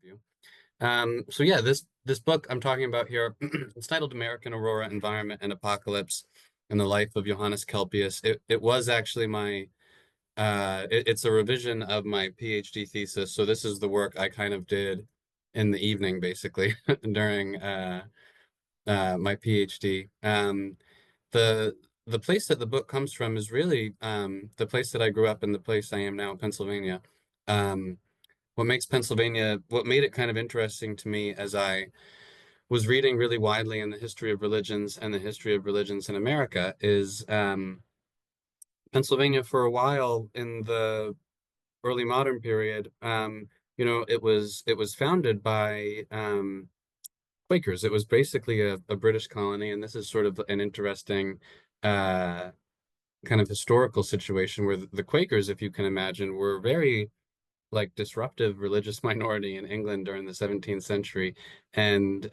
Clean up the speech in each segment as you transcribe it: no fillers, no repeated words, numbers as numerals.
you. So yeah, this book I'm talking about here, it's titled American Aurora, Environment and Apocalypse in the Life of Johannes Kelpius. It was actually it's a revision of my PhD thesis. So this is the work I kind of did in the evening, basically, during my PhD. The the place that the book comes from is really the place that I grew up and the place I am now, Pennsylvania. Um, what made it kind of interesting to me as I was reading really widely in the history of religions and the history of religions in America is Pennsylvania for a while in the early modern period. It was founded by Quakers. It was basically a British colony, and this is sort of an interesting uh, kind of historical situation where the Quakers, if you can imagine, were very like disruptive religious minority in England during the 17th century. And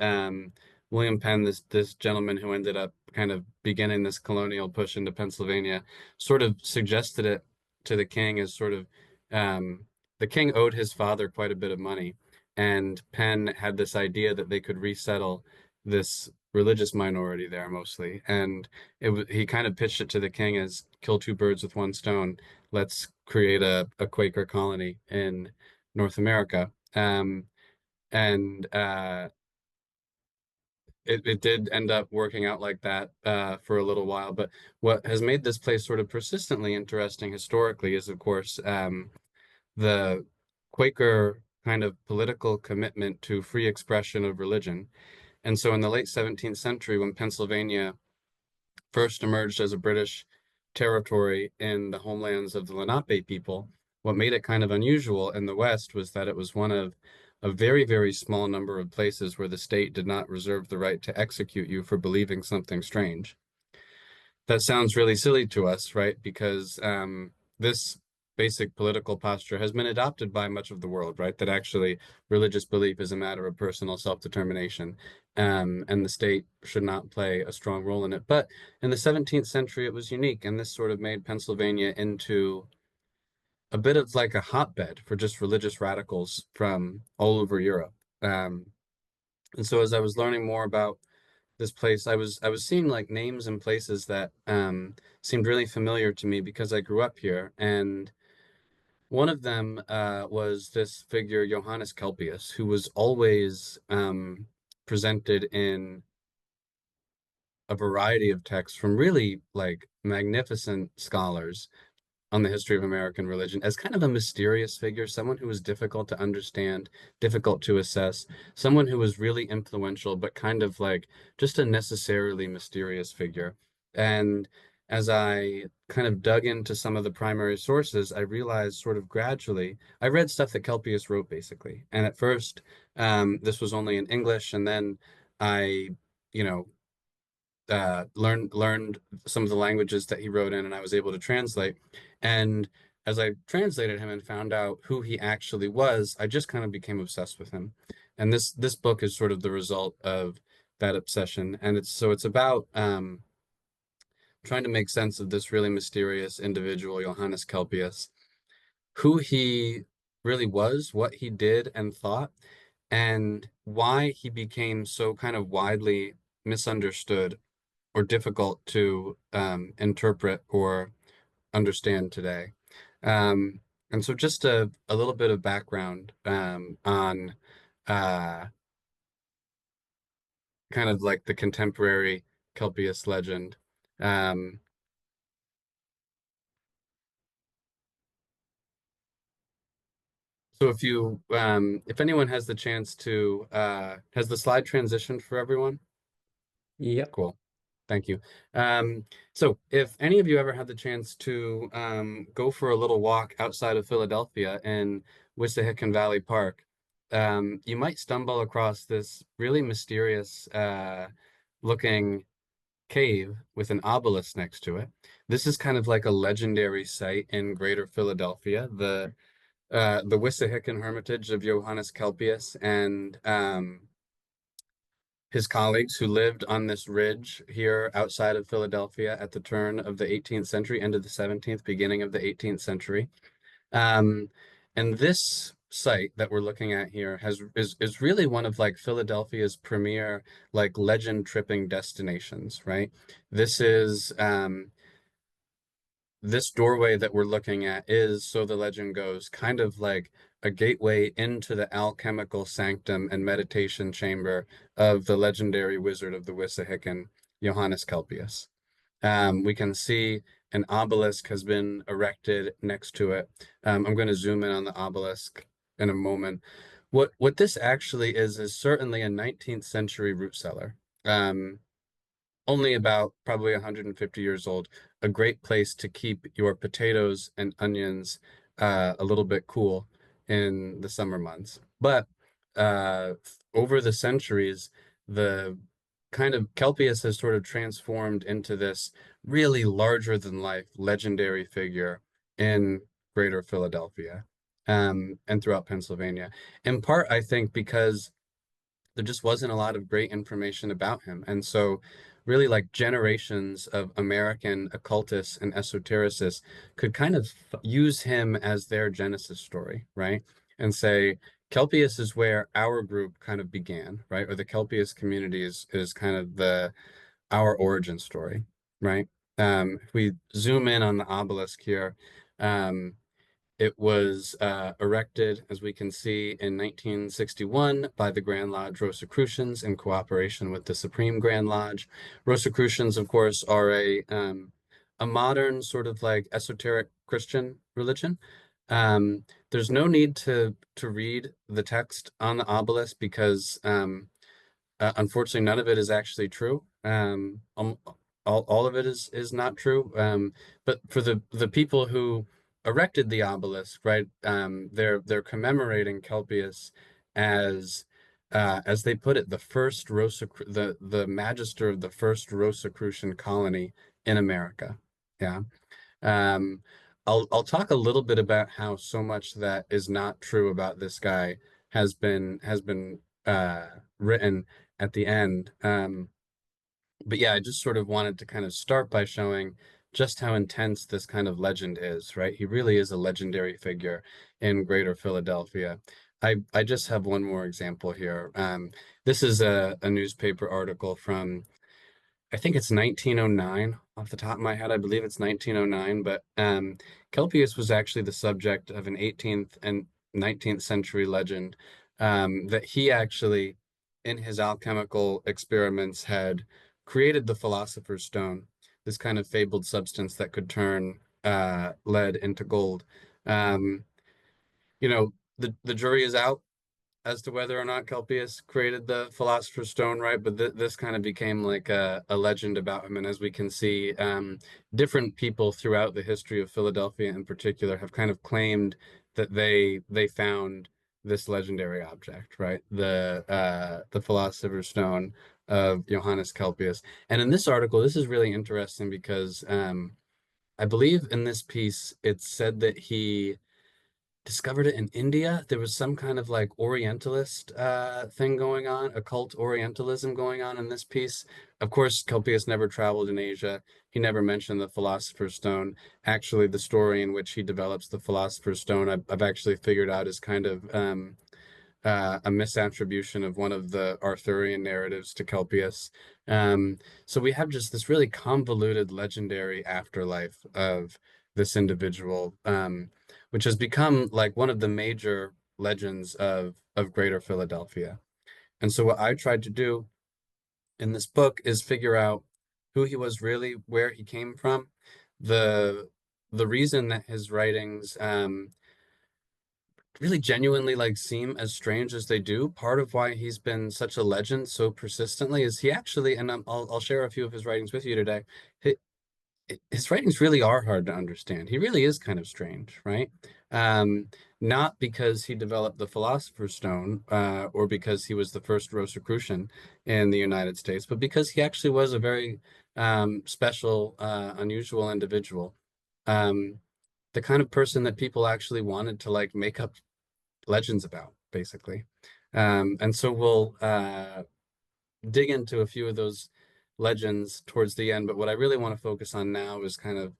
William Penn, this gentleman who ended up kind of beginning this colonial push into Pennsylvania, sort of suggested it to the king as sort of the king owed his father quite a bit of money, and Penn had this idea that they could resettle this religious minority there mostly, and he kind of pitched it to the king as kill two birds with one stone. Let's create a Quaker colony in North America. And it did end up working out like that for a little while. But what has made this place sort of persistently interesting historically is, of course, the Quaker kind of political commitment to free expression of religion. And so in the late 17th century, when Pennsylvania first emerged as a British territory in the homelands of the Lenape people, what made it kind of unusual in the West was that it was one of a very, very small number of places where the state did not reserve the right to execute you for believing something strange. That sounds really silly to us, right? Because this basic political posture has been adopted by much of the world, right? That actually religious belief is a matter of personal self-determination, and the state should not play a strong role in it. But in the 17th century, it was unique, and this sort of made Pennsylvania into a bit of like a hotbed for just religious radicals from all over Europe. Um, and so as I was learning more about this place, I was seeing like names and places that seemed really familiar to me because I grew up here. And one of them was this figure, Johannes Kelpius, who was always presented in a variety of texts from really like magnificent scholars on the history of American religion as kind of a mysterious figure, someone who was difficult to understand, difficult to assess, someone who was really influential, but kind of like just a necessarily mysterious figure. And as I kind of dug into some of the primary sources, I realized sort of gradually, I read stuff that Kelpius wrote basically. And at first, this was only in English, and then I, you know, learned some of the languages that he wrote in, and I was able to translate. And as I translated him and found out who he actually was, I just kind of became obsessed with him. And this book is sort of the result of that obsession. And it's about trying to make sense of this really mysterious individual, Johannes Kelpius, who he really was, what he did and thought, and why he became so kind of widely misunderstood or difficult to interpret or understand today. Um, and so just a little bit of background on uh, kind of like the contemporary Kelpius legend. Um, so if anyone has the chance to, has the slide transitioned for everyone? Yep. Cool. Thank you. So if any of you ever had the chance to go for a little walk outside of Philadelphia in Wissahickon Valley Park, you might stumble across this really mysterious looking cave with an obelisk next to it. This is kind of like a legendary site in Greater Philadelphia, the Wissahickon Hermitage of Johannes Kelpius, and his colleagues who lived on this ridge here outside of Philadelphia at the turn of the 18th century, end of the 17th, beginning of the 18th century. Um, and this site that we're looking at here is really one of like Philadelphia's premier like legend tripping destinations, right? This is this doorway that we're looking at is, so the legend goes, kind of like a gateway into the alchemical sanctum and meditation chamber of the legendary wizard of the Wissahickon, Johannes Kelpius. We can see an obelisk has been erected next to it. I'm going to zoom in on the obelisk in a moment. What this actually is certainly a 19th century root cellar. Only about probably 150 years old, a great place to keep your potatoes and onions a little bit cool in the summer months. But uh, over the centuries, the kind of Kelpius has sort of transformed into this really larger than life legendary figure in greater Philadelphia and throughout Pennsylvania. In part, I think, because there just wasn't a lot of great information about him. And so really like generations of American occultists and esotericists could kind of use him as their Genesis story, right? And say, Kelpius is where our group kind of began, right? Or the Kelpius community is kind of our origin story, right? If we zoom in on the obelisk here, um, it was erected, as we can see, in 1961 by the Grand Lodge Rosicrucians in cooperation with the Supreme Grand Lodge. Rosicrucians, of course, are a modern sort of like esoteric Christian religion. There's no need to read the text on the obelisk because unfortunately, none of it is actually true. All of it is not true. But for the people who erected the obelisk, right? They're commemorating Kelpius as they put it, the first the magister of the first Rosicrucian colony in America. Yeah. Um, I'll talk a little bit about how so much that is not true about this guy has been written at the end. But yeah, I just sort of wanted to kind of start by showing just how intense this kind of legend is, right? He really is a legendary figure in Greater Philadelphia. I just have one more example here. This is a newspaper article from, I think it's 1909 off the top of my head. I believe it's 1909, but Kelpius was actually the subject of an 18th and 19th century legend that he actually, in his alchemical experiments, had created the Philosopher's Stone, this kind of fabled substance that could turn lead into gold. Um, the jury is out as to whether or not Kelpius created the Philosopher's Stone, right? But this kind of became like a legend about him. And as we can see, different people throughout the history of Philadelphia in particular have kind of claimed that they found this legendary object, right? The Philosopher's Stone of Johannes Kelpius. And in this article, this is really interesting because I believe in this piece, it said that he discovered it in India. There was some kind of like Orientalist thing going on, occult Orientalism going on in this piece. Of course, Kelpius never traveled in Asia. He never mentioned the Philosopher's Stone. Actually, the story in which he develops the Philosopher's Stone, I've actually figured out is kind of a misattribution of one of the Arthurian narratives to Kelpius. So we have just this really convoluted legendary afterlife of this individual, which has become like one of the major legends of Greater Philadelphia. And so what I tried to do in this book is figure out who he was really, where he came from, the the reason that his writings really genuinely like seem as strange as they do. Part of why he's been such a legend so persistently is he actually, and I'll share a few of his writings with you today. He, his writings really are hard to understand. He really is kind of strange, right? Um, Not because he developed the Philosopher's Stone or because he was the first Rosicrucian in the United States, but because he actually was a very special, unusual individual. Um, the kind of person that people actually wanted to like make up legends about, basically. And so we'll dig into a few of those legends towards the end. But what I really want to focus on now is kind of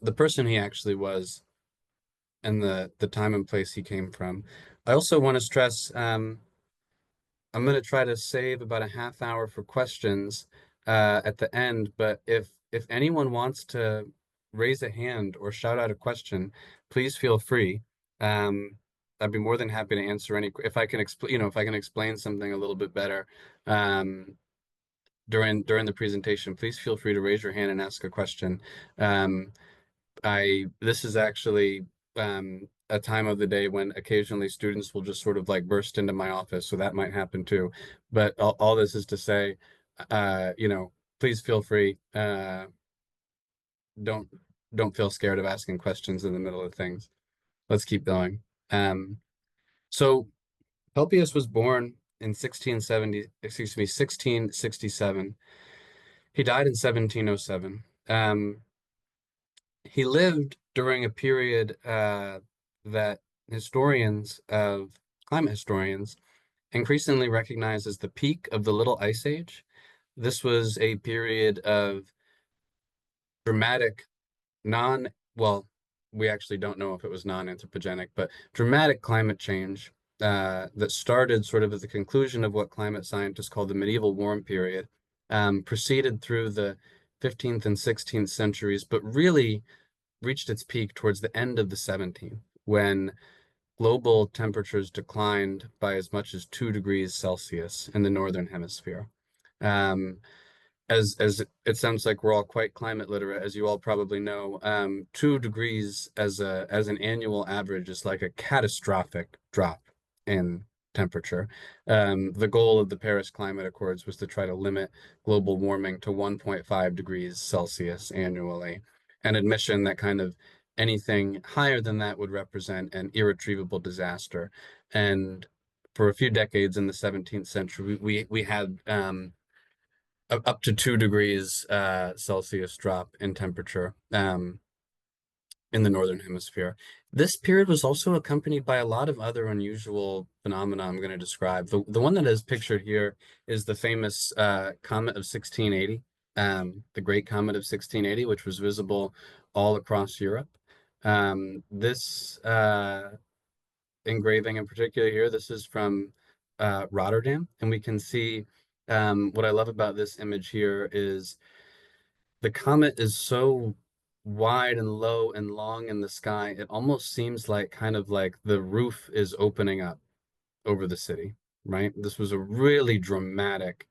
the person he actually was and the time and place he came from. I also want to stress, I'm going to try to save about a half hour for questions at the end, but if anyone wants to raise a hand or shout out a question, please feel free. Um, I'd be more than happy to answer any if I can explain, if I can explain something a little bit better during the presentation, please feel free to raise your hand and ask a question. Um, I this is actually a time of the day when occasionally students will just sort of like burst into my office, so that might happen too. But all this is to say, please feel free. Don't don't feel scared of asking questions in the middle of things. Let's keep going. Um, so Helpius was born in 1667. He died in 1707. He lived during a period that climate historians, increasingly recognize as the peak of the Little Ice Age. This was a period of dramatic, non, well, we actually don't know if it was non-anthropogenic, but dramatic climate change that started sort of at the conclusion of what climate scientists call the medieval warm period, proceeded through the 15th and 16th centuries, but really reached its peak towards the end of the 17th, when global temperatures declined by as much as 2 degrees Celsius in the northern hemisphere. Um, as it sounds like we're all quite climate literate, as you all probably know, 2 degrees as an annual average is like a catastrophic drop in temperature. The goal of the Paris Climate Accords was to try to limit global warming to 1.5 degrees Celsius annually, an admission that kind of anything higher than that would represent an irretrievable disaster. And for a few decades in the 17th century, we had up to 2 degrees Celsius drop in temperature in the northern hemisphere. This period was also accompanied by a lot of other unusual phenomena I'm going to describe. The one that is pictured here is the famous comet of 1680, the Great Comet of 1680, which was visible all across Europe. This engraving in particular here, this is from Rotterdam, and we can see what I love about this image here is the comet is so wide and low and long in the sky, it almost seems like kind of like the roof is opening up over the city, right? This was a really dramatic,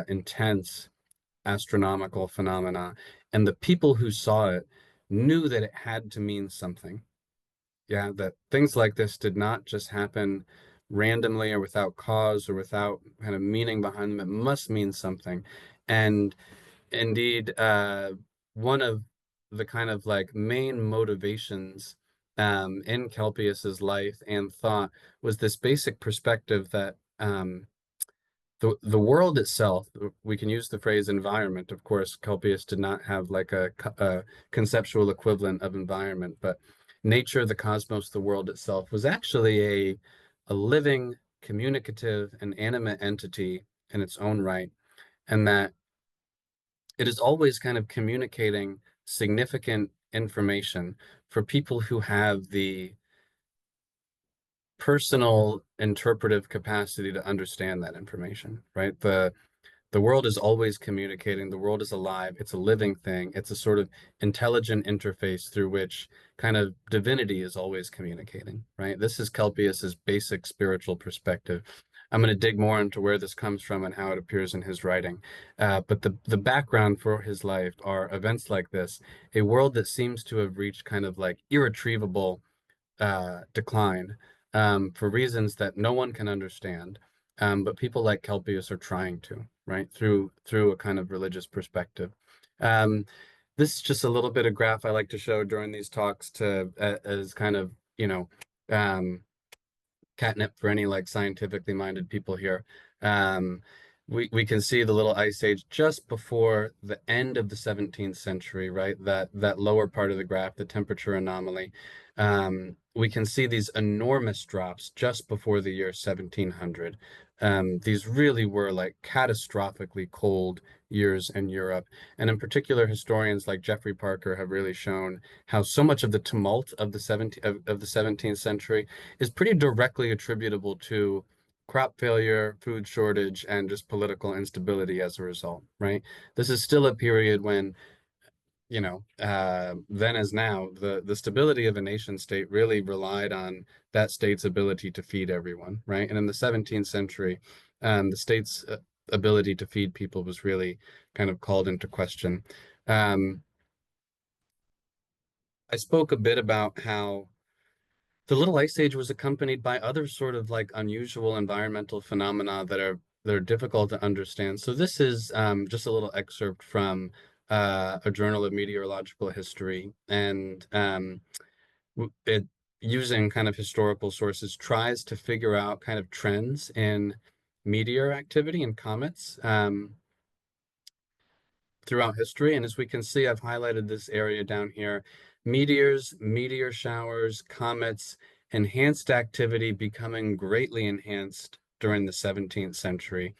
intense astronomical phenomena, and the people who saw it knew that it had to mean something. Yeah, that things like this did not just happen randomly or without cause or without kind of meaning behind them. It must mean something. And indeed, one of the kind of like main motivations in Kelpius's life and thought was this basic perspective that the world itself, we can use the phrase environment. Of course, Kelpius did not have like a conceptual equivalent of environment, but nature, the cosmos, the world itself was actually a living, communicative, and animate entity in its own right, and that it is always kind of communicating significant information for people who have the personal interpretive capacity to understand that information, right? The world is always communicating. The world is alive. It's a living thing. It's a sort of intelligent interface through which kind of divinity is always communicating, right? This is Kelpius's basic spiritual perspective. I'm going to dig more into where this comes from and how it appears in his writing. But the background for his life are events like this, a world that seems to have reached kind of like irretrievable decline for reasons that no one can understand. But people like Kelpius are trying to, right, through a kind of religious perspective. Um, this is just a little bit of graph I like to show during these talks to as kind of, um, catnip for any like scientifically minded people here. we can see the little ice age just before the end of the 17th century, right? That lower part of the graph, the temperature anomaly. We can see these enormous drops just before the year 1700. These really were like catastrophically cold years in Europe. And in particular, historians like Geoffrey Parker have really shown how so much of the tumult of the 17th century is pretty directly attributable to crop failure, food shortage, and just political instability as a result, right? This is still a period when, then as now, the stability of a nation state really relied on that state's ability to feed everyone, right? And in the 17th century, the state's ability to feed people was really kind of called into question. Um, I spoke a bit about how the Little Ice Age was accompanied by other sort of like unusual environmental phenomena that are difficult to understand. So this is just a little excerpt from a journal of meteorological history, and it using kind of historical sources tries to figure out kind of trends in meteor activity and comets. Throughout history. And as we can see, I've highlighted this area down here. Meteors, meteor showers, comets, enhanced activity becoming greatly enhanced during the 17th century.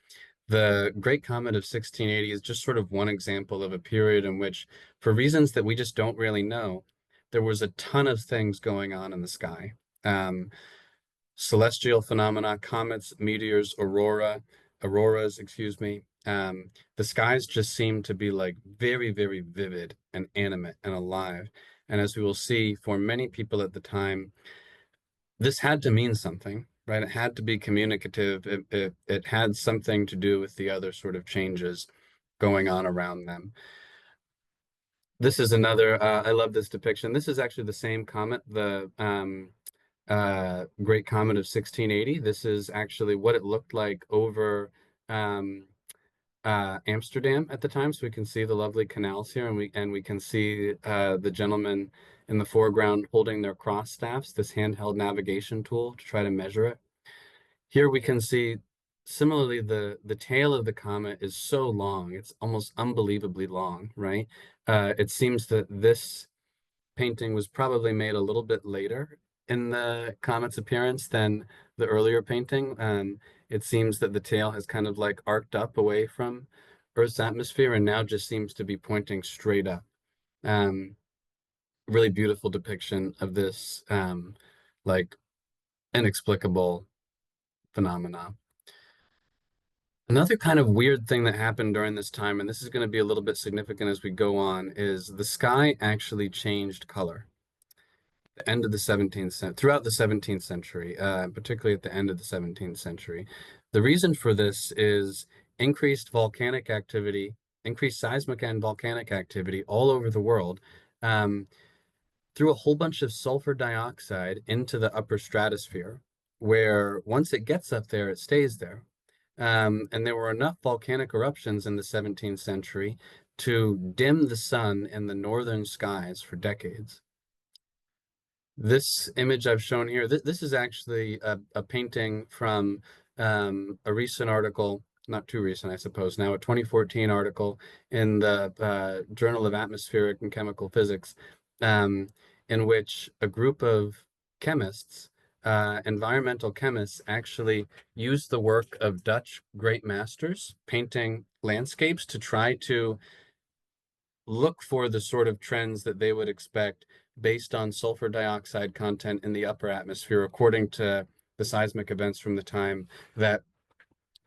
The Great Comet of 1680 is just sort of one example of a period in which, for reasons that we just don't really know, there was a ton of things going on in the sky. Um, Celestial phenomena, comets, meteors, auroras, excuse me. The skies just seem to be like very, very vivid and animate and alive. And as we will see, for many people at the time, this had to mean something, right? It had to be communicative. It had something to do with the other sort of changes going on around them. This is another, I love this depiction. This is actually the same comet, the Great Comet of 1680. This is actually what it looked like over um, Amsterdam at the time. So we can see the lovely canals here, and we can see the gentlemen in the foreground holding their cross staffs, this handheld navigation tool to try to measure it. Here we can see similarly the tail of the comet is so long, it's almost unbelievably long, right? It seems that this painting was probably made a little bit later in the comet's appearance than the earlier painting. It seems that the tail has kind of like arced up away from Earth's atmosphere and now just seems to be pointing straight up. Um, Really beautiful depiction of this like inexplicable phenomena. Another kind of weird thing that happened during this time, and this is going to be a little bit significant as we go on, is the sky actually changed color. The end of the 17th century, throughout the 17th century, particularly at the end of the 17th century. The reason for this is increased volcanic activity, increased seismic and volcanic activity all over the world, um, threw a whole bunch of sulfur dioxide into the upper stratosphere, where once it gets up there, it stays there. And there were enough volcanic eruptions in the 17th century to dim the sun in the northern skies for decades. This image I've shown here, this is actually a painting from a recent article, not too recent, I suppose now, a 2014 article in the Journal of Atmospheric and Chemical Physics, in which a group of chemists, environmental chemists, actually used the work of Dutch great masters painting landscapes to try to look for the sort of trends that they would expect based on sulfur dioxide content in the upper atmosphere, according to the seismic events from the time that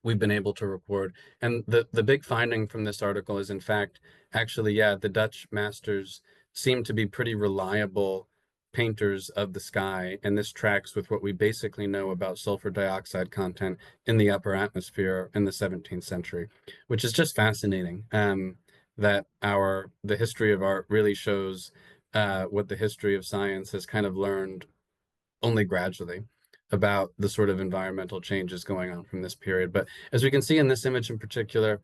we've been able to record. And the big finding from this article is, in fact, actually, yeah, the Dutch masters seem to be pretty reliable painters of the sky, and this tracks with what we basically know about sulfur dioxide content in the upper atmosphere in the 17th century, which is just fascinating. That the history of art really shows what the history of science has kind of learned only gradually about the sort of environmental changes going on from this period. But as we can see in this image in particular,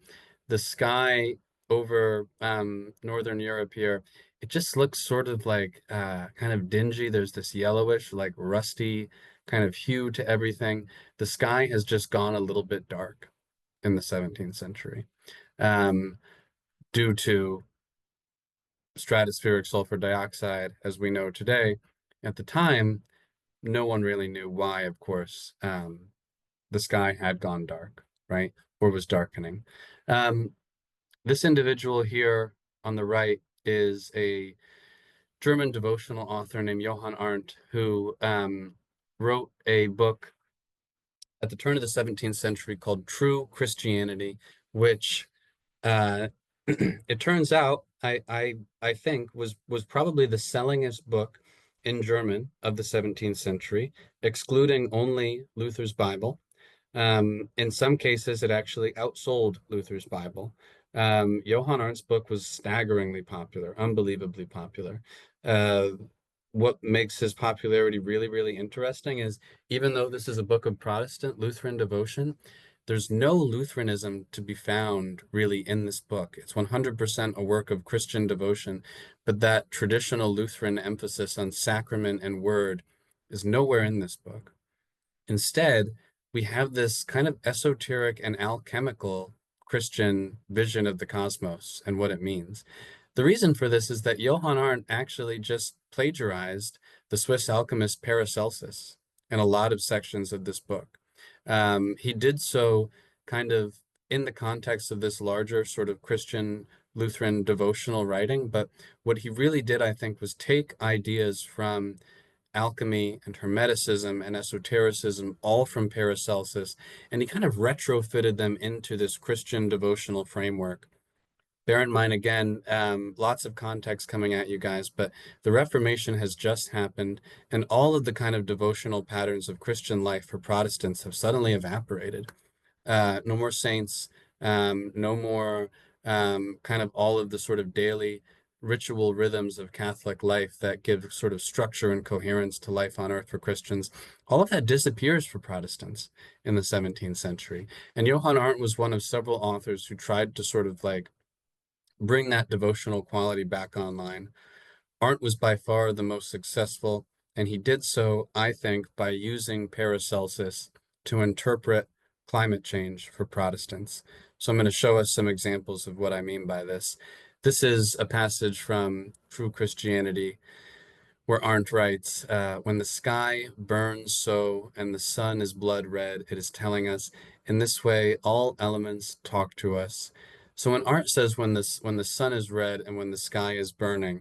the sky over Northern Europe here, it just looks sort of like kind of dingy. There's this yellowish, like rusty kind of hue to everything. The sky has just gone a little bit dark. in the 17th century, due to stratospheric sulfur dioxide, as we know today. At the time, no one really knew why, of course, the sky had gone dark, right? Or was darkening. This individual here on the right is a German devotional author named Johann Arndt, who wrote a book at the turn of the 17th century called True Christianity, which it turns out I think was probably the sellingest book in German of the 17th century, excluding only Luther's Bible. In some cases, it actually outsold Luther's Bible. Johann Arndt's book was staggeringly popular, unbelievably popular. Uh, what makes his popularity really, really interesting is even though this is a book of Protestant Lutheran devotion, there's no Lutheranism to be found really in this book. It's 100% a work of Christian devotion, but that traditional Lutheran emphasis on sacrament and word is nowhere in this book. Instead, we have this kind of esoteric and alchemical Christian vision of the cosmos and what it means. The reason for this is that Johann Arndt actually just plagiarized the Swiss alchemist Paracelsus in a lot of sections of this book. He did so kind of in the context of this larger sort of Christian Lutheran devotional writing, but what he really did, I think, was take ideas from alchemy and Hermeticism and esotericism, all from Paracelsus, and he kind of retrofitted them into this Christian devotional framework. Bear in mind, again, lots of context coming at you guys, but the Reformation has just happened, and all of the kind of devotional patterns of Christian life for Protestants have suddenly evaporated. No more saints, no more kind of all of the sort of daily ritual rhythms of Catholic life that give sort of structure and coherence to life on earth for Christians. All of that disappears for Protestants in the 17th century. And Johann Arndt was one of several authors who tried to sort of like bring that devotional quality back online. Arndt was by far the most successful, and he did so, I think, by using Paracelsus to interpret climate change for Protestants. So I'm going to show us some examples of what I mean by this. This is a passage from True Christianity where Arndt writes, when the sky burns so and the sun is blood red, it is telling us, in this way, all elements talk to us. So when Arndt says when the sun is red and when the sky is burning,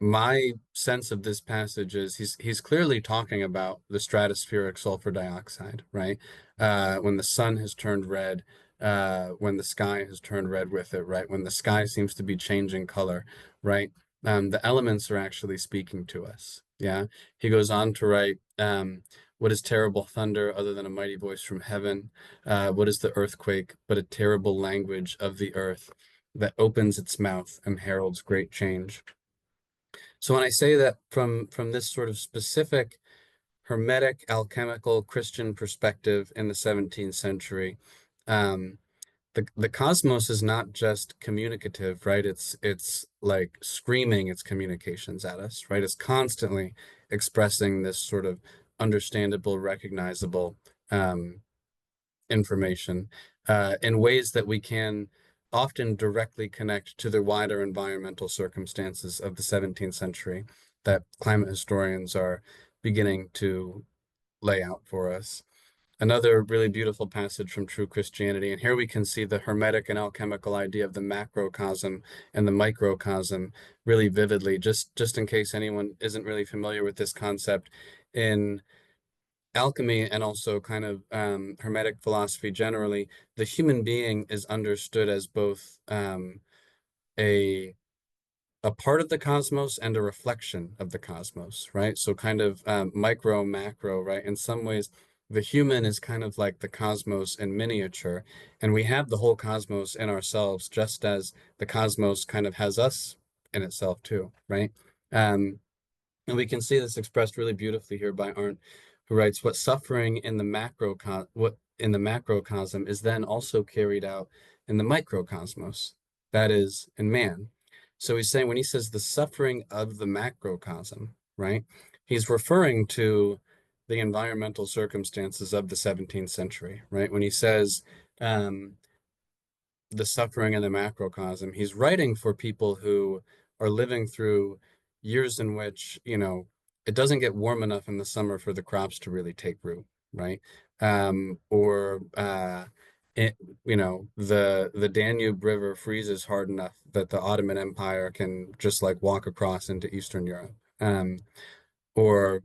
my sense of this passage is he's clearly talking about the stratospheric sulfur dioxide, right? When the sun has turned red, when the sky has turned red with it, right? When the sky seems to be changing color, right? The elements are actually speaking to us. Yeah. He goes on to write, what is terrible thunder other than a mighty voice from heaven? What is the earthquake but a terrible language of the earth that opens its mouth and heralds great change? So when I say that from this sort of specific Hermetic, alchemical, Christian perspective in the 17th century, the cosmos is not just communicative, right? It's like screaming its communications at us, right? It's constantly expressing this sort of understandable, recognizable information in ways that we can often directly connect to the wider environmental circumstances of the 17th century that climate historians are beginning to lay out for us. Another really beautiful passage from True Christianity, and here we can see the Hermetic and alchemical idea of the macrocosm and the microcosm really vividly, just in case anyone isn't really familiar with this concept. In alchemy and also kind of Hermetic philosophy generally, the human being is understood as both a part of the cosmos and a reflection of the cosmos, right? So kind of micro, macro, right? In some ways, the human is kind of like the cosmos in miniature, and we have the whole cosmos in ourselves, just as the cosmos kind of has us in itself too, right? And we can see this expressed really beautifully here by Arndt, who writes, what suffering in the macrocosm is then also carried out in the microcosmos, that is, in man. So he's saying when he says the suffering of the macrocosm, right, he's referring to the environmental circumstances of the 17th century, right? When he says um, the suffering in the macrocosm, he's writing for people who are living through years in which, it doesn't get warm enough in the summer for the crops to really take root, right? Or it, the Danube River freezes hard enough that the Ottoman Empire can just like walk across into Eastern Europe, or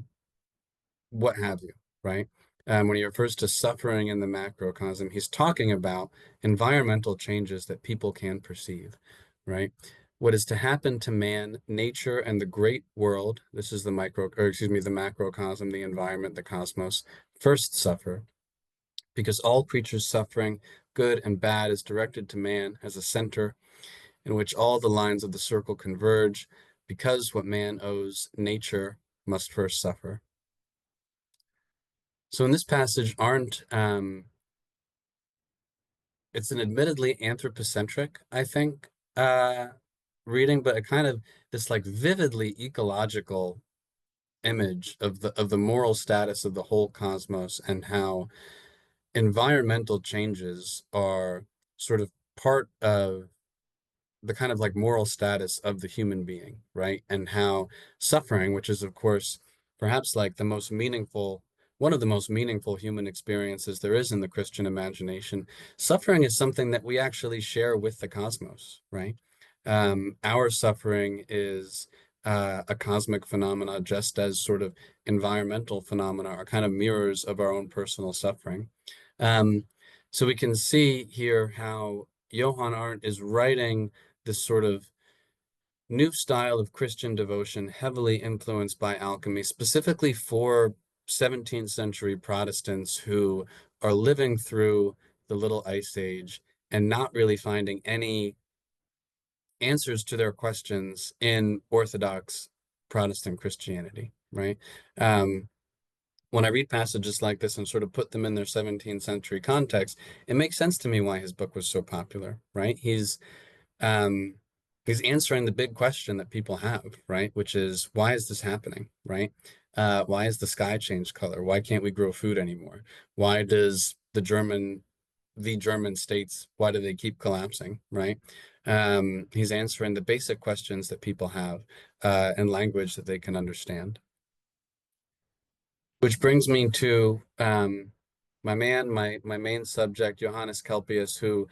what have you, right? When he refers to suffering in the macrocosm, he's talking about environmental changes that people can perceive, right? What is to happen to man, nature, and the great world, this is the the macrocosm, the environment, the cosmos, first suffer, because all creatures' suffering, good and bad, is directed to man as a center in which all the lines of the circle converge, because what man owes nature must first suffer. So in this passage, it's an admittedly anthropocentric, I think, reading, but a kind of this like vividly ecological image of the moral status of the whole cosmos, and how environmental changes are sort of part of the kind of like moral status of the human being, right? And how suffering, which is of course perhaps like one of the most meaningful human experiences there is in the Christian imagination, suffering is something that we actually share with the cosmos, right? Our suffering is a cosmic phenomena, just as sort of environmental phenomena are kind of mirrors of our own personal suffering. Um, so we can see here how Johann Arndt is writing this sort of new style of Christian devotion, heavily influenced by alchemy, specifically for 17th century Protestants who are living through the Little Ice Age and not really finding any answers to their questions in Orthodox Protestant Christianity, right? When I read passages like this and sort of put them in their 17th century context, it makes sense to me why his book was so popular, right? Um, he's answering the big question that people have, right? Which is, why is this happening, right? Why is the sky changed color? Why can't we grow food anymore? Why does the German states, why do they keep collapsing, right? He's answering the basic questions that people have in language that they can understand. Which brings me to my main subject, Johannes Kelpius, who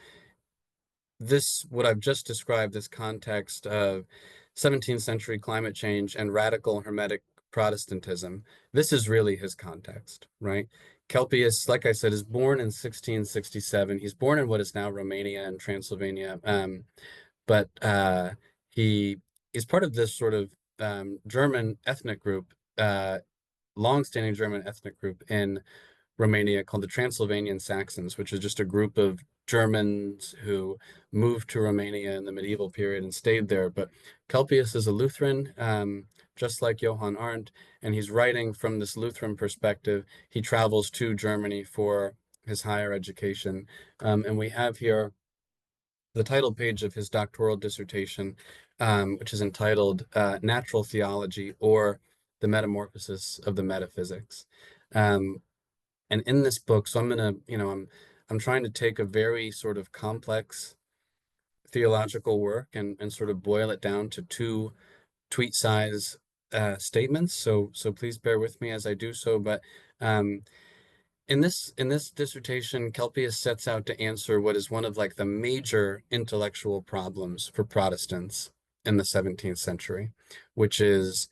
what I've just described, this context of 17th century climate change and radical Hermetic Protestantism, this is really his context, right? Kelpius, like I said, is born in 1667. He's born in what is now Romania and Transylvania, but he is part of this sort of German ethnic group, long-standing German ethnic group in Romania called the Transylvanian Saxons, which is just a group of Germans who moved to Romania in the medieval period and stayed there. But Kelpius is a Lutheran, just like Johann Arndt, and he's writing from this Lutheran perspective. He travels to Germany for his higher education. And we have here the title page of his doctoral dissertation, which is entitled Natural Theology, or the Metamorphosis of the Metaphysics. And in this book, so I'm trying to take a very sort of complex theological work and sort of boil it down to two tweet size statements. So please bear with me as I do so. But in this dissertation, Kelpius sets out to answer what is one of like the major intellectual problems for Protestants in the 17th century, which is,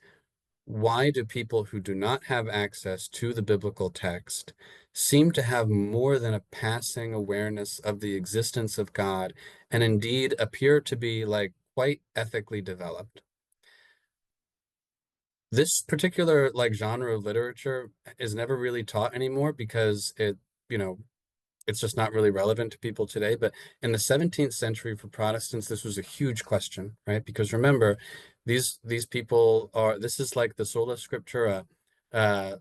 why do people who do not have access to the biblical text seem to have more than a passing awareness of the existence of God, and indeed appear to be like quite ethically developed? This particular like genre of literature is never really taught anymore because you know, it's just not really relevant to people today. But in the 17th century for Protestants, this was a huge question, right? Because remember, these people this is like the sola scriptura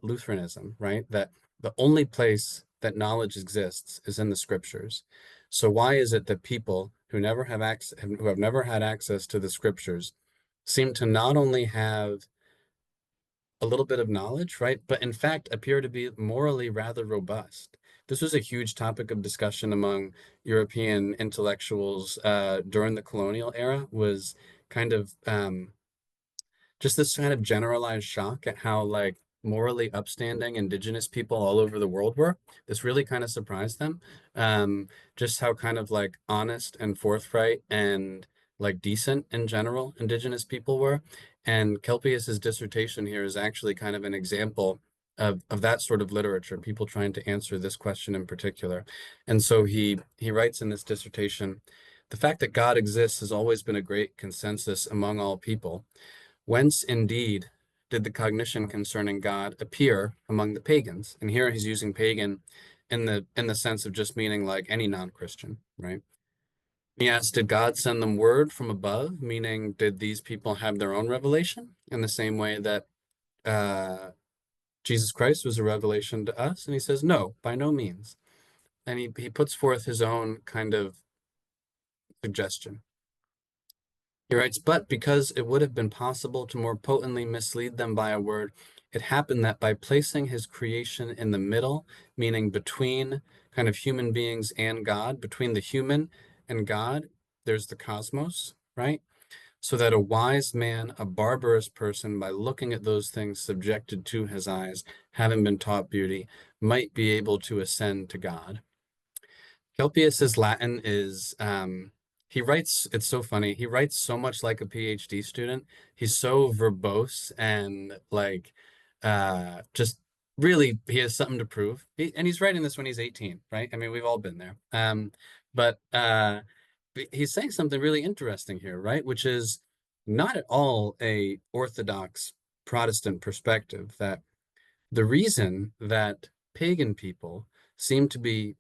Lutheranism, right? That the only place that knowledge exists is in the scriptures. So why is it that people who who have never had access to the scriptures seem to not only have a little bit of knowledge, right? But in fact appear to be morally rather robust. This was a huge topic of discussion among European intellectuals during the colonial era, was kind of just this kind of generalized shock at how like morally upstanding indigenous people all over the world were. This really kind of surprised them. Just how kind of like honest and forthright and like decent in general indigenous people were. And Kelpius's dissertation here is actually kind of an example of that sort of literature, people trying to answer this question in particular. And so he writes in this dissertation, the fact that God exists has always been a great consensus among all people. Whence indeed did the cognition concerning God appear among the pagans? And here he's using pagan in the sense of just meaning like any non-Christian, right? He asks, did God send them word from above? Meaning, did these people have their own revelation in the same way that uh, Jesus Christ was a revelation to us? And he says, no, by no means. And he puts forth his own kind of suggestion. He writes, but because it would have been possible to more potently mislead them by a word, it happened that by placing his creation in the middle, meaning between kind of human beings and God, between the human and God, there's the cosmos, right? So that a wise man, a barbarous person, by looking at those things subjected to his eyes, having been taught beauty, might be able to ascend to God. Kelpius's Latin is he writes, it's so funny. He writes so much like a PhD student. He's so verbose and like just really he has something to prove. And he's writing this when he's 18, right? I mean, we've all been there. But he's saying something really interesting here, right? Which is not at all a orthodox Protestant perspective that the reason that pagan people seem to be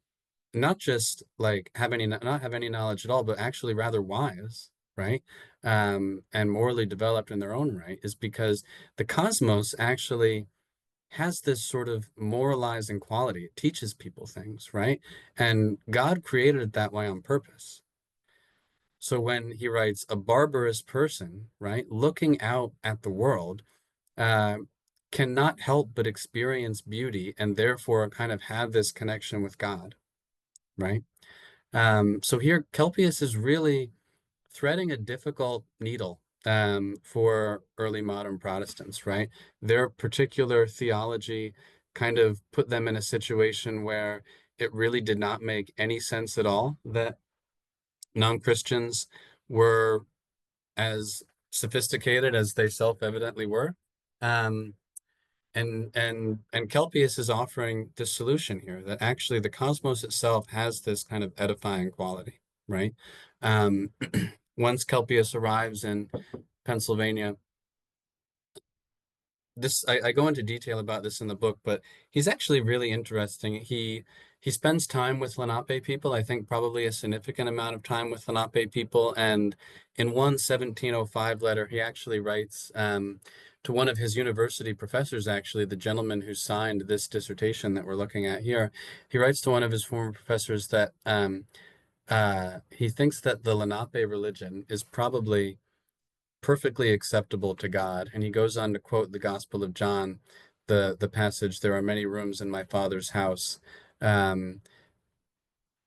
not just like not have any knowledge at all, but actually rather wise, right? And morally developed in their own right, is because the cosmos actually has this sort of moralizing quality. It teaches people things, right? And God created it that way on purpose. So when he writes a barbarous person, right, looking out at the world, uh, cannot help but experience beauty and therefore kind of have this connection with God, right? So here, Kelpius is really threading a difficult needle for early modern Protestants, right? Their particular theology kind of put them in a situation where it really did not make any sense at all that non-Christians were as sophisticated as they self-evidently were. Um, and Kelpius is offering this solution here that actually the cosmos itself has this kind of edifying quality, right? Um, once Kelpius arrives in Pennsylvania, I go into detail about this in the book, but he's actually really interesting. He spends time with Lenape people, I think probably a significant amount of time with Lenape people. And in one 1705 letter, he actually writes to one of his university professors, actually, the gentleman who signed this dissertation that we're looking at here. He writes to one of his former professors that he thinks that the Lenape religion is probably perfectly acceptable to God. And he goes on to quote the Gospel of John, the passage, "There are many rooms in my Father's house," um,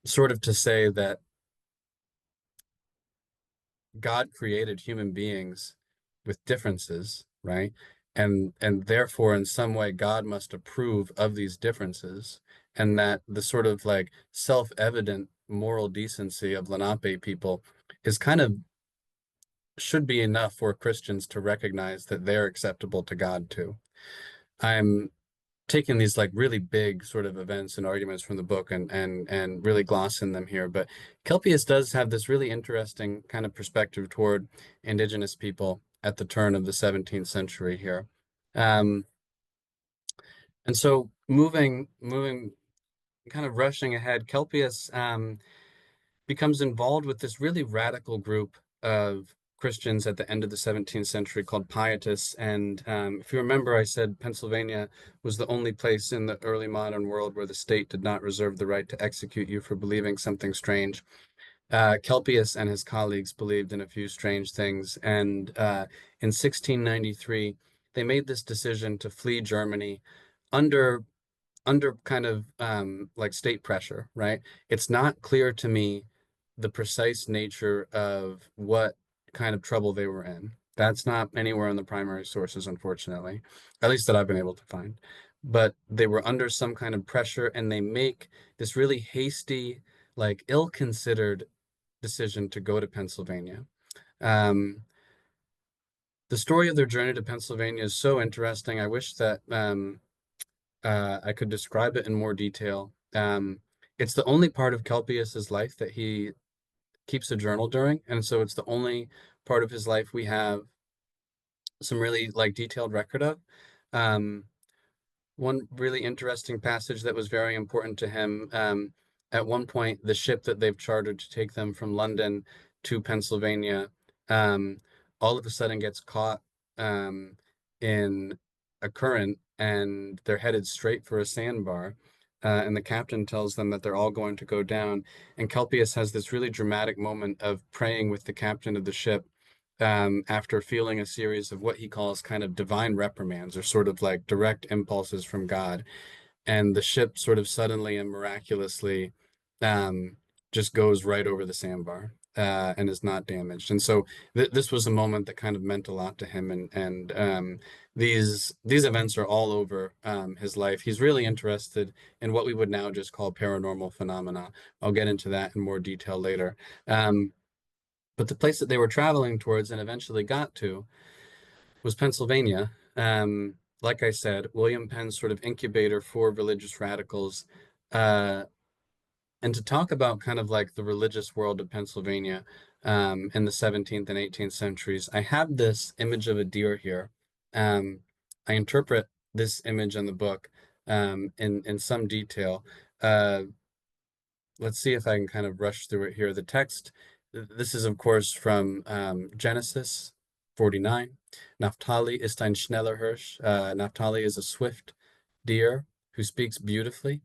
sort of to say that God created human beings with differences, right? And therefore, in some way, God must approve of these differences, and that the sort of like self-evident moral decency of Lenape people is kind of should be enough for Christians to recognize that they're acceptable to God too. I'm taking these like really big sort of events and arguments from the book and really glossing them here, but Kelpius does have this really interesting kind of perspective toward indigenous people at the turn of the 17th century here. Um, and so moving, kind of rushing ahead, Kelpius becomes involved with this really radical group of Christians at the end of the 17th century called Pietists. And if you remember, I said Pennsylvania was the only place in the early modern world where the state did not reserve the right to execute you for believing something strange. Kelpius and his colleagues believed in a few strange things. And in 1693, they made this decision to flee Germany under kind of like state pressure, right? It's not clear to me the precise nature of what kind of trouble they were in. That's not anywhere in the primary sources, unfortunately, at least that I've been able to find. But they were under some kind of pressure, and they make this really hasty, like ill-considered decision to go to Pennsylvania. Um, the story of their journey to Pennsylvania is so interesting. I wish that I could describe it in more detail. It's the only part of Kelpius's life that he keeps a journal during, and so it's the only part of his life we have some really like detailed record of. Um, One really interesting passage that was very important to him. At one point, the ship that they've chartered to take them from London to Pennsylvania, um, all of a sudden gets caught in a current, and they're headed straight for a sandbar. And the captain tells them that they're all going to go down. And Kelpius has this really dramatic moment of praying with the captain of the ship after feeling a series of what he calls kind of divine reprimands, or sort of like direct impulses from God. And the ship sort of suddenly and miraculously um, just goes right over the sandbar and is not damaged. And so this was a moment that kind of meant a lot to him. And these events are all over his life. He's really interested in what we would now just call paranormal phenomena. I'll get into that in more detail later. But the place that they were traveling towards and eventually got to was Pennsylvania. Like I said, William Penn's sort of incubator for religious radicals. Uh, and to talk about kind of like the religious world of Pennsylvania in the 17th and 18th centuries, I have this image of a deer here. I interpret this image in the book in some detail. Uh, let's see if I can kind of rush through it here. The text, this is of course from Genesis 49. Naphtali ist ein schneller Hirsch. Naphtali is a swift deer who speaks beautifully.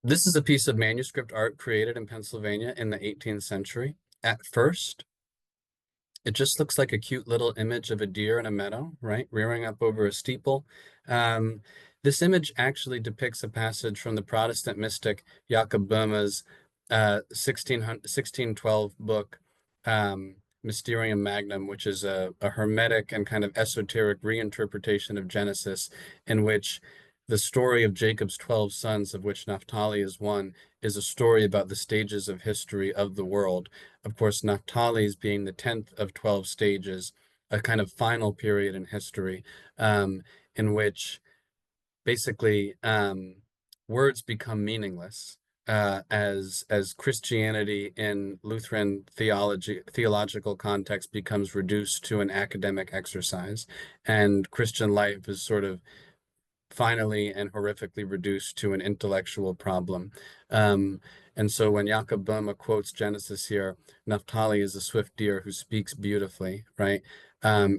This is a piece of manuscript art created in Pennsylvania in the 18th century. At first, it just looks like a cute little image of a deer in a meadow, right? Rearing up over a steeple. This image actually depicts a passage from the Protestant mystic Jakob Böhme's 1612 book, Mysterium Magnum, which is a hermetic and kind of esoteric reinterpretation of Genesis, in which the story of Jacob's 12 sons, of which Naphtali is one, is a story about the stages of history of the world. Of course, Naphtali's being the 10th of 12 stages, a kind of final period in history, in which basically words become meaningless as Christianity in Lutheran theological context becomes reduced to an academic exercise, and Christian life is sort of finally and horrifically reduced to an intellectual problem. And so when Jakob Böhme quotes Genesis here, Naphtali is a swift deer who speaks beautifully, right?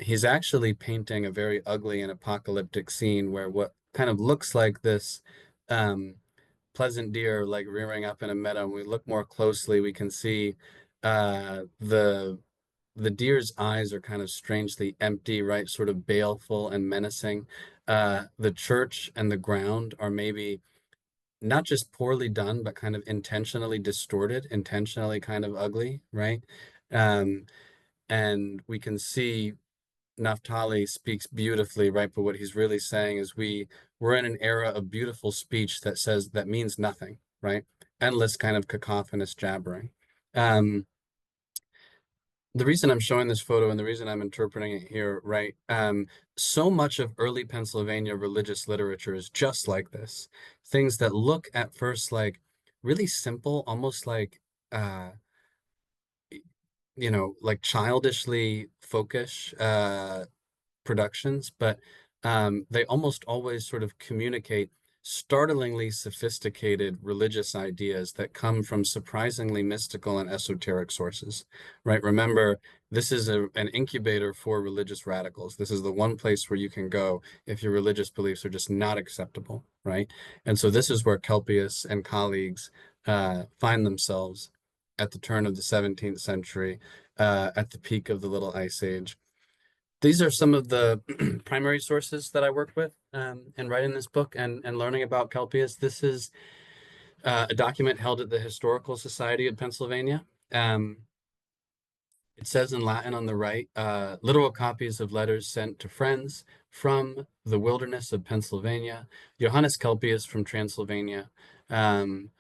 He's actually painting a very ugly and apocalyptic scene where what kind of looks like this pleasant deer like rearing up in a meadow. When we look more closely, we can see the deer's eyes are kind of strangely empty, right? Sort of baleful and menacing. The church and the ground are maybe not just poorly done, but kind of intentionally distorted, intentionally kind of ugly, right? Um, and we can see Naphtali speaks beautifully, right? But what he's really saying is we're in an era of beautiful speech that means nothing, right? Endless kind of cacophonous jabbering. The reason I'm showing this photo and the reason I'm interpreting it here, right? So much of early Pennsylvania religious literature is just like this. Things that look at first like really simple, almost like like childishly folkish productions, but they almost always sort of communicate startlingly sophisticated religious ideas that come from surprisingly mystical and esoteric sources, right? Remember, this is an incubator for religious radicals. This is the one place where you can go if your religious beliefs are just not acceptable, right? And so this is where Kelpius and colleagues find themselves at the turn of the 17th century. at the peak of the Little Ice Age. These are some of the primary sources that I worked with in writing this book and learning about Kelpius. This is a document held at the Historical Society of Pennsylvania. It says in Latin on the right, literal copies of letters sent to friends from the wilderness of Pennsylvania, Johannes Kelpius from Transylvania. And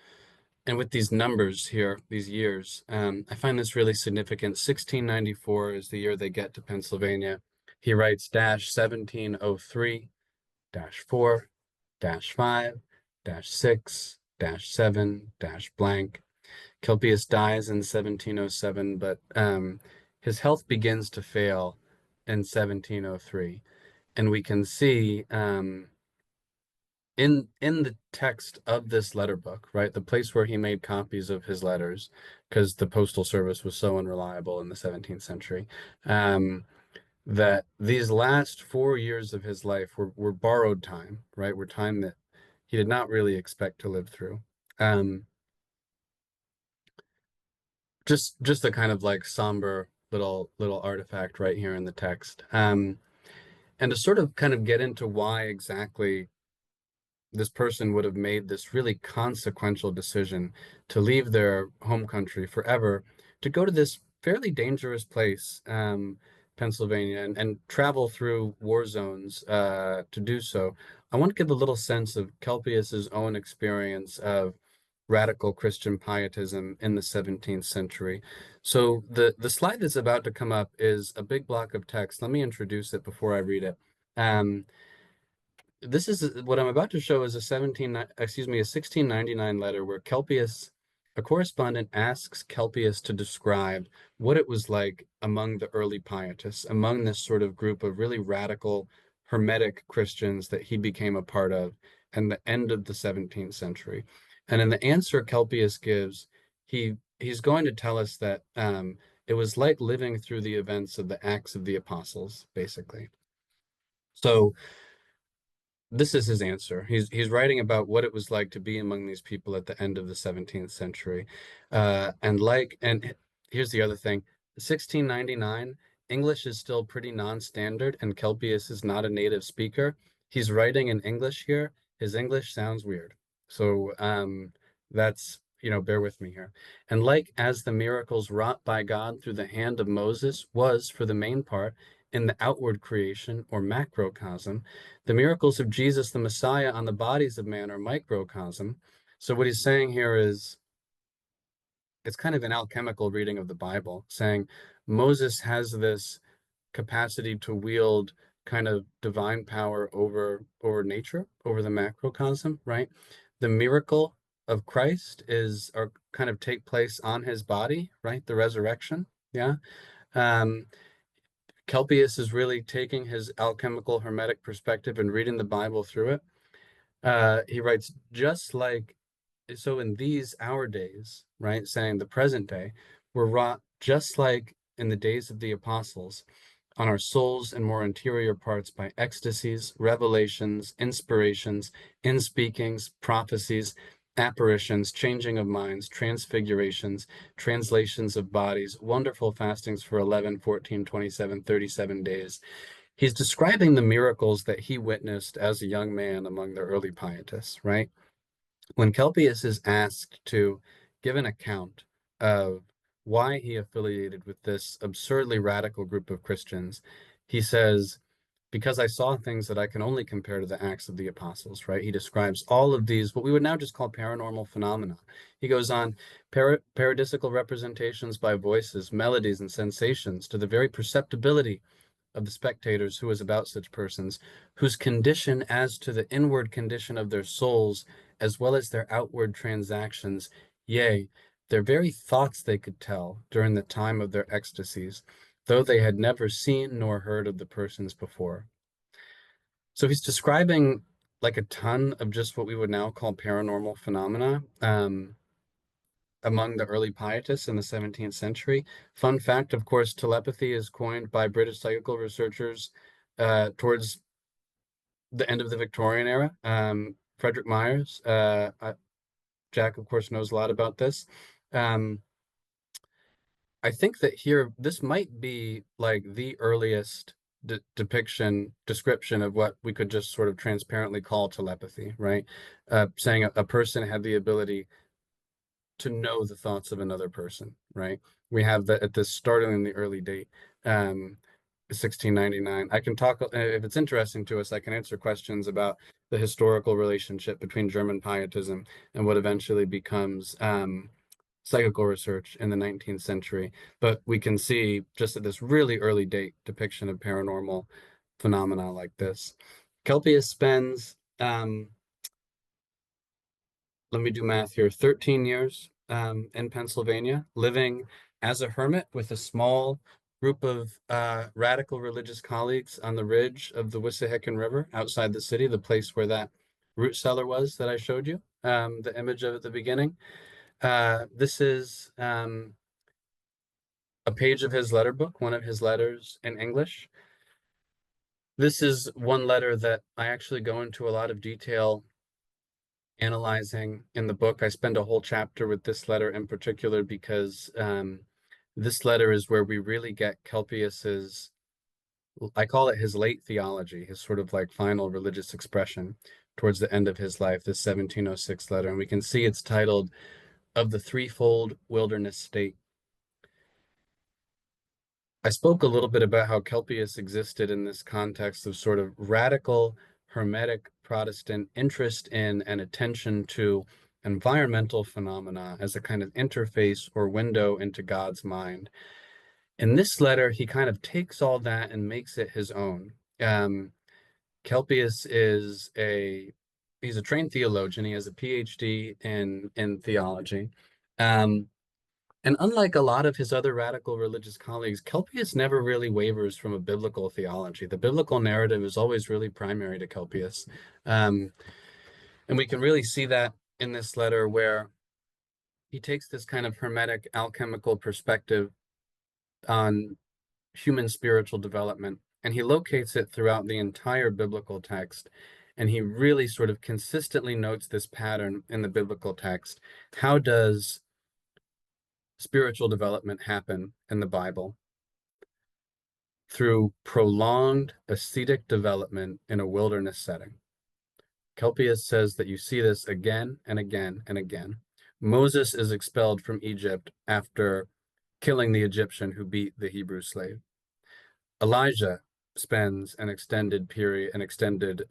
with these numbers here, these years, I find this really significant. 1694 is the year they get to Pennsylvania. He writes -1703, -4, -5, -6, -7, -blank. Kelpius dies in 1707, but his health begins to fail in 1703. And we can see in the text of this letter book, right, the place where he made copies of his letters, because the postal service was so unreliable in the 17th century, that these last 4 years of his life were borrowed time, right, were time that he did not really expect to live through. Just a kind of like somber little artifact right here in the text. And to sort of kind of get into why exactly this person would have made this really consequential decision to leave their home country forever to go to this fairly dangerous place, Pennsylvania, and travel through war zones to do so. I want to give a little sense of Kelpius's own experience of radical Christian pietism in the 17th century. So the slide that's about to come up is a big block of text. Let me introduce it before I read it. This is what I'm about to show is a 1699 letter where Kelpius, a correspondent, asks Kelpius to describe what it was like among the early pietists, among this sort of group of really radical Hermetic Christians that he became a part of in the end of the 17th century. And in the answer Kelpius gives, he's going to tell us that it was like living through the events of the Acts of the Apostles, basically. So this is his answer. He's writing about what it was like to be among these people at the end of the 17th century. And here's the other thing. 1699, English is still pretty non-standard, and Kelpius is not a native speaker. He's writing in English here. His English sounds weird. So that's, bear with me here. And like as the miracles wrought by God through the hand of Moses was, for the main part, in the outward creation or macrocosm, the miracles of Jesus, the Messiah, on the bodies of man are microcosm. So what he's saying here is, it's kind of an alchemical reading of the Bible, saying Moses has this capacity to wield kind of divine power over nature, over the macrocosm, right? The miracle of Christ or kind of take place on his body, right? The resurrection, yeah. Kelpius is really taking his alchemical hermetic perspective and reading the Bible through it. He writes, just like, so in these our days, right, saying the present day, were wrought just like in the days of the apostles on our souls and more interior parts by ecstasies, revelations, inspirations, inspeakings, prophecies, apparitions, changing of minds, transfigurations, translations of bodies, wonderful fastings for 11, 14, 27, 37 days. He's describing the miracles that he witnessed as a young man among the early pietists, right? When Kelpius is asked to give an account of why he affiliated with this absurdly radical group of Christians, he says, because I saw things that I can only compare to the Acts of the Apostles, right? He describes all of these, what we would now just call paranormal phenomena. He goes on, paradisical representations by voices, melodies, and sensations to the very perceptibility of the spectators who was about such persons, whose condition as to the inward condition of their souls, as well as their outward transactions, yea, their very thoughts they could tell during the time of their ecstasies, though they had never seen nor heard of the persons before. So he's describing like a ton of just what we would now call paranormal phenomena among the early pietists in the 17th century. Fun fact, of course, telepathy is coined by British psychical researchers towards the end of the Victorian era. Frederick Myers, Jack, of course, knows a lot about this. I think that here, this might be like the earliest description of what we could just sort of transparently call telepathy, right? Saying a person had the ability to know the thoughts of another person, right? We have that at this startlingly early date, um, 1699. I can talk, if it's interesting to us, I can answer questions about the historical relationship between German pietism and what eventually becomes psychical research in the 19th century. But we can see just at this really early date depiction of paranormal phenomena like this. Kelpius spends, let me do math here, 13 years in Pennsylvania, living as a hermit with a small group of radical religious colleagues on the ridge of the Wissahickon River outside the city, the place where that root cellar was that I showed you, the image of at the beginning. This is a page of his letter book, one of his letters in English. This is one letter that I actually go into a lot of detail analyzing in the book. I spend a whole chapter with this letter in particular because this letter is where we really get Kelpius's, I call it his late theology, his sort of like final religious expression towards the end of his life, this 1706 letter. And we can see it's titled Of the Threefold Wilderness State. I spoke a little bit about how Kelpius existed in this context of sort of radical Hermetic Protestant interest in and attention to environmental phenomena as a kind of interface or window into God's mind. In this letter, he kind of takes all that and makes it his own. Kelpius is he's a trained theologian. He has a PhD in theology. Um, and unlike a lot of his other radical religious colleagues, Kelpius never really wavers from a biblical theology. The biblical narrative is always really primary to Kelpius. Um, and we can really see that in this letter where he takes this kind of hermetic alchemical perspective on human spiritual development, and he locates it throughout the entire biblical text. And he really sort of consistently notes this pattern in the biblical text. How does spiritual development happen in the Bible? Through prolonged ascetic development in a wilderness setting. Kelpius says that you see this again and again and again. Moses is expelled from Egypt after killing the Egyptian who beat the Hebrew slave. Elijah spends an extended period, an extended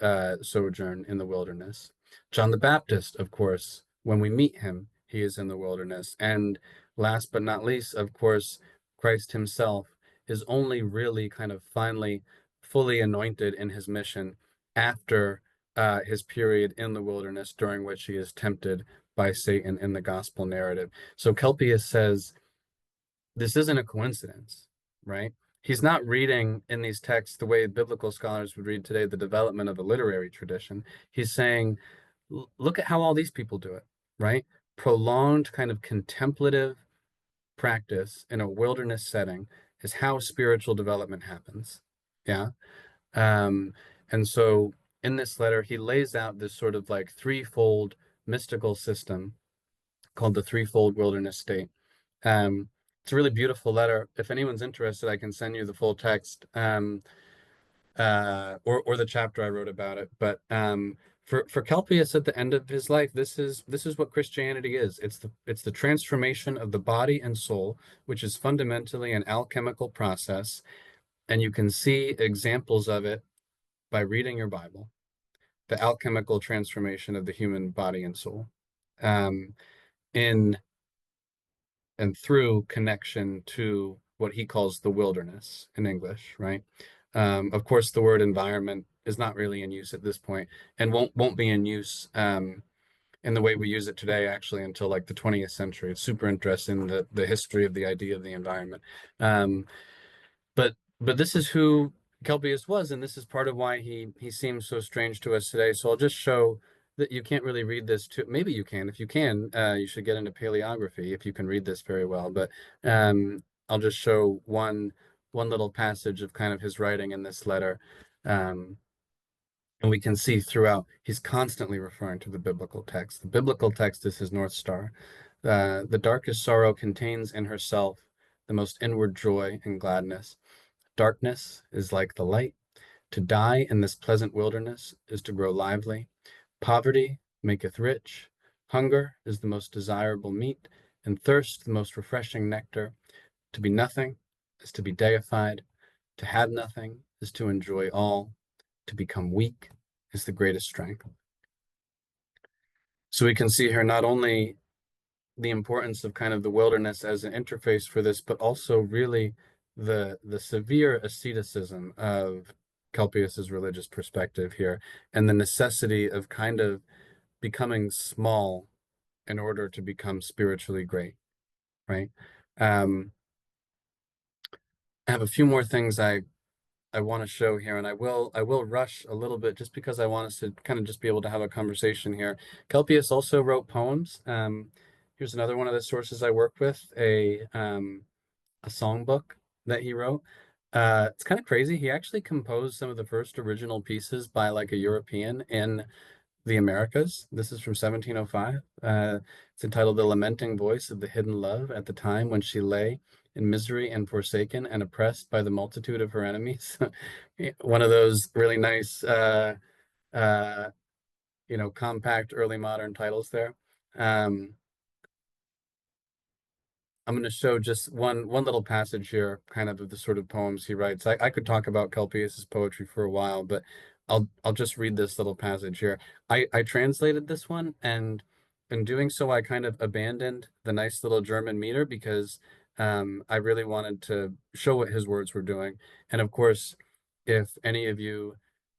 sojourn in the wilderness. John the Baptist, of course, when we meet him, he is in the wilderness. And last but not least, of course, Christ himself is only really kind of finally fully anointed in his mission after his period in the wilderness, during which he is tempted by Satan in the gospel narrative. So Kelpius says this isn't a coincidence, right? He's not reading in these texts the way biblical scholars would read today, the development of a literary tradition. He's saying, look at how all these people do it, right? Prolonged kind of contemplative practice in a wilderness setting is how spiritual development happens. Yeah. And so in this letter, he lays out this sort of like threefold mystical system called the threefold wilderness state. It's a really beautiful letter. If anyone's interested, I can send you the full text, or the chapter I wrote about it. But for Kelpius at the end of his life, this is what Christianity is. It's the transformation of the body and soul, which is fundamentally an alchemical process, and you can see examples of it by reading your Bible. The alchemical transformation of the human body and soul, in and through connection to what he calls the wilderness in English, right? Of course, the word environment is not really in use at this point, and won't be in use in the way we use it today, actually, until like the 20th century. It's super interesting, the history of the idea of the environment. But this is who Kelpius was, and this is part of why he seems so strange to us today. So I'll just show that you can't really read this too. Maybe you can. If you can, you should get into paleography if you can read this very well. But I'll just show one little passage of kind of his writing in this letter. And we can see throughout, he's constantly referring to the biblical text. The biblical text is his North Star. The darkest sorrow contains in herself the most inward joy and gladness. Darkness is like the light. To die in this pleasant wilderness is to grow lively. Poverty maketh rich. Hunger is the most desirable meat, and thirst the most refreshing nectar. To be nothing is to be deified. To have nothing is to enjoy all. To become weak is the greatest strength. So we can see here not only the importance of kind of the wilderness as an interface for this, but also really the severe asceticism of Kelpius's religious perspective here, and the necessity of kind of becoming small in order to become spiritually great, right? Um, I have a few more things I want to show here, and I will rush a little bit just because I want us to kind of just be able to have a conversation here. Kelpius also wrote poems. Here's another one of the sources I work with, a songbook that he wrote. It's kind of crazy. He actually composed some of the first original pieces by like a European in the Americas. This is from 1705. It's entitled "The Lamenting Voice of the Hidden Love at the Time when She Lay in Misery and Forsaken and Oppressed by the Multitude of Her Enemies." One of those really nice, uh, compact early modern titles there. Um, I'm going to show just one little passage here, kind of the sort of poems he writes. I could talk about Kelpius's poetry for a while, but I'll just read this little passage here. I translated this one, and in doing so, I kind of abandoned the nice little German meter because I really wanted to show what his words were doing. And of course, if any of you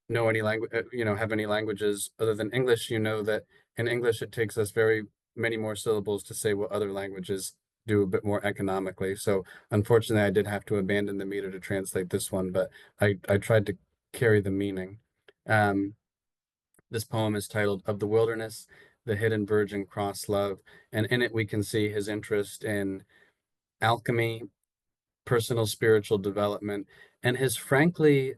know any language, have any languages other than English, you know that in English it takes us very many more syllables to say what other languages do a bit more economically. So unfortunately, I did have to abandon the meter to translate this one, but I tried to carry the meaning. Um, this poem is titled "Of the Wilderness, the Hidden Virgin Cross Love," and in it we can see his interest in alchemy, personal spiritual development, and his frankly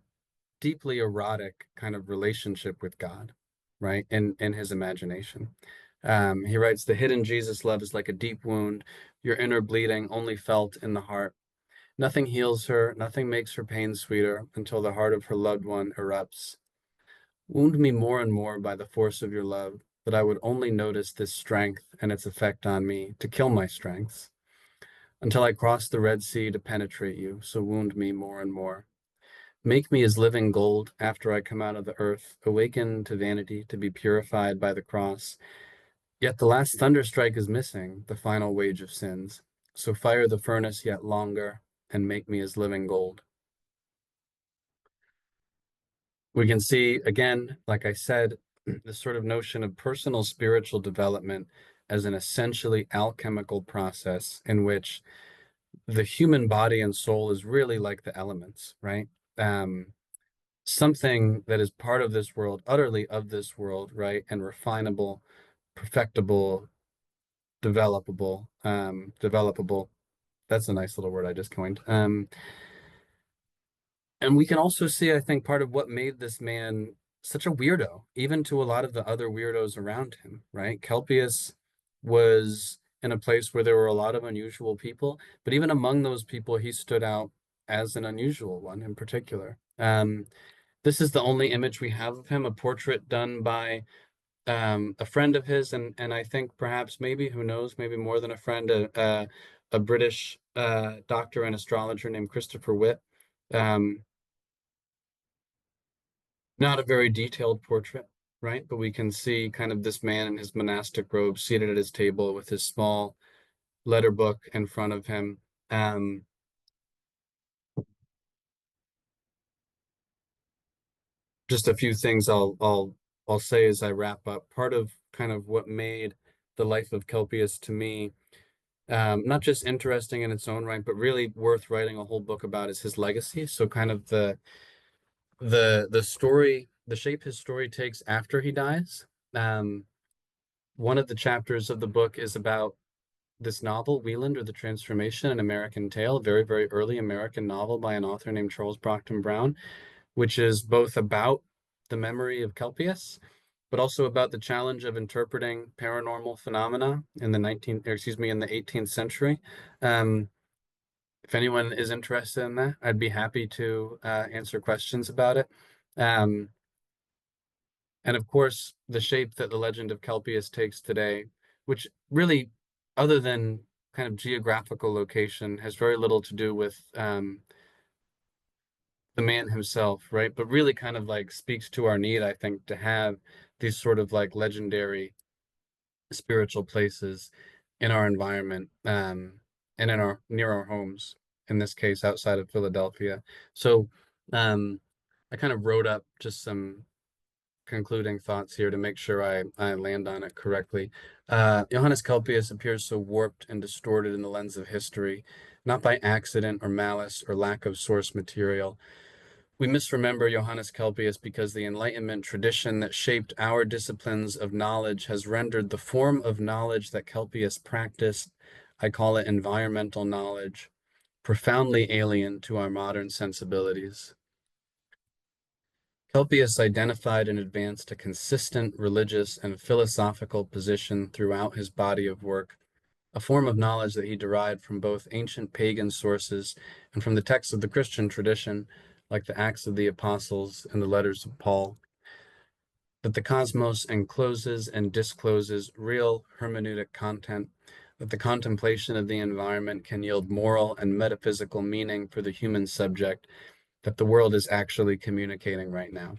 deeply erotic kind of relationship with God, right? In his imagination. He writes, "The hidden Jesus love is like a deep wound, your inner bleeding only felt in the heart. Nothing heals her, nothing makes her pain sweeter until the heart of her loved one erupts. Wound me more and more by the force of your love, that I would only notice this strength and its effect on me, to kill my strengths, until I cross the Red Sea to penetrate you, so wound me more and more. Make me as living gold after I come out of the earth, awaken to vanity, to be purified by the cross. Yet the last thunderstrike is missing, the final wage of sins. So fire the furnace yet longer and make me as living gold." We can see, again, like I said, this sort of notion of personal spiritual development as an essentially alchemical process in which the human body and soul is really like the elements, right? Um, Something that is part of this world, utterly of this world, right? And refinable, perfectible, developable. That's a nice little word I just coined. And we can also see, I think, part of what made this man such a weirdo, even to a lot of the other weirdos around him, right? Kelpius was in a place where there were a lot of unusual people, but even among those people, he stood out as an unusual one in particular. This is the only image we have of him, a portrait done by a friend of his, and I think perhaps maybe, who knows, maybe more than a friend, a British doctor and astrologer named Christopher Witt. Um, Not a very detailed portrait, right? But we can see kind of this man in his monastic robe seated at his table with his small letter book in front of him. Um, just a few things I'll say as I wrap up. Part of kind of what made the life of Kelpius to me not just interesting in its own right, but really worth writing a whole book about is his legacy. So kind of the story, the shape his story takes after he dies. Um, One of the chapters of the book is about this novel, Wieland or the Transformation, an American Tale, a very, very early American novel by an author named Charles Brockton Brown, which is both about the memory of Kelpius, but also about the challenge of interpreting paranormal phenomena in the 18th century. Um, if anyone is interested in that, I'd be happy to answer questions about it. Um, and of course, the shape that the legend of Kelpius takes today, which really, other than kind of geographical location, has very little to do with the man himself, right? But really kind of like speaks to our need, I think, to have these sort of like legendary spiritual places in our environment, and in our near our homes, in this case outside of Philadelphia. So um, I kind of wrote up just some concluding thoughts here to make sure I land on it correctly. Johannes Kelpius appears so warped and distorted in the lens of history, not by accident or malice or lack of source material. We misremember Johannes Kelpius because the Enlightenment tradition that shaped our disciplines of knowledge has rendered the form of knowledge that Kelpius practiced, I call it environmental knowledge, profoundly alien to our modern sensibilities. Kelpius identified and advanced a consistent religious and philosophical position throughout his body of work, a form of knowledge that he derived from both ancient pagan sources and from the texts of the Christian tradition, like the Acts of the Apostles and the letters of Paul. That the cosmos encloses and discloses real hermeneutic content, that the contemplation of the environment can yield moral and metaphysical meaning for the human subject, that the world is actually communicating right now.